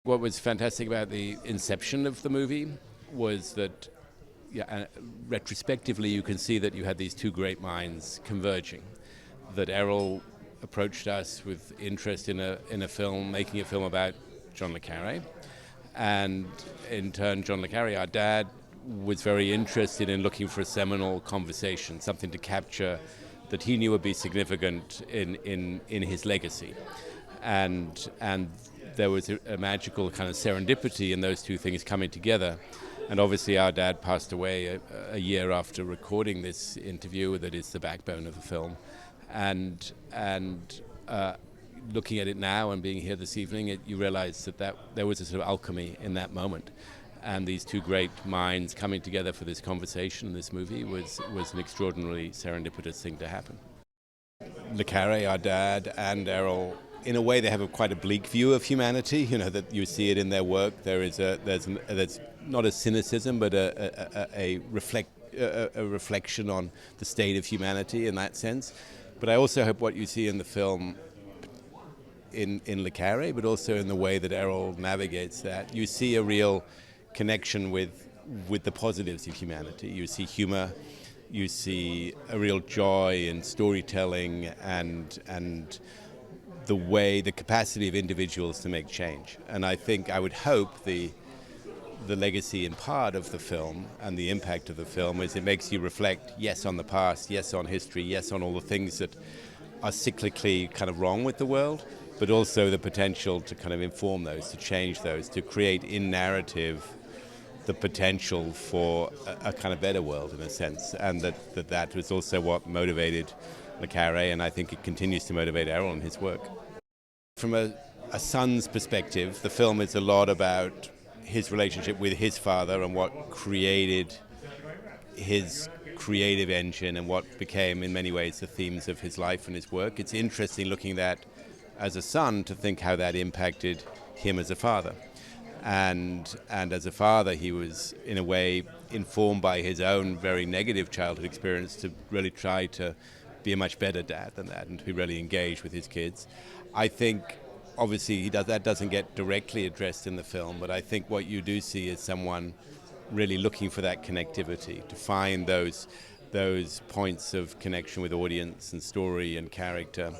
What was fantastic about the inception of the movie was that, retrospectively, you can see that you had these two great minds converging. That Errol approached us with interest in a film, making a film about John le Carre, and in turn, John le Carre, our dad, was very interested in looking for a seminal conversation, something to capture that he knew would be significant in his legacy, and there was a magical kind of serendipity in those two things coming together. And obviously, our dad passed away a year after recording this interview that is the backbone of the film. And looking at it now and being here this evening, you realize that there was a sort of alchemy in that moment. And these two great minds coming together for this conversation in this movie was an extraordinarily serendipitous thing to happen. Le Carre, our dad, and Errol, in a way, they have quite a bleak view of humanity. You know, that you see it in their work. There's not a cynicism, but a reflection on the state of humanity in that sense. But I also hope what you see in the film, in Le Carre, but also in the way that Errol navigates that, you see a real connection with the positives of humanity. You see humor. You see a real joy in storytelling and the capacity of individuals to make change. And I would hope the legacy in part of the film and the impact of the film is it makes you reflect, yes, on the past, yes, on history, yes, on all the things that are cyclically kind of wrong with the world, but also the potential to kind of inform those, to change those, to create in narrative the potential for a kind of better world in a sense. And that was also what motivated Le Carre, and I think it continues to motivate Errol in his work. From a son's perspective, the film is a lot about his relationship with his father and what created his creative engine and what became, in many ways, the themes of his life and his work. It's interesting looking at that as a son to think how that impacted him as a father. And as a father, he was, in a way, informed by his own very negative childhood experience to really try to be a much better dad than that and to be really engaged with his kids. I think, obviously, that doesn't get directly addressed in the film, but I think what you do see is someone really looking for that connectivity, to find those points of connection with audience and story and character.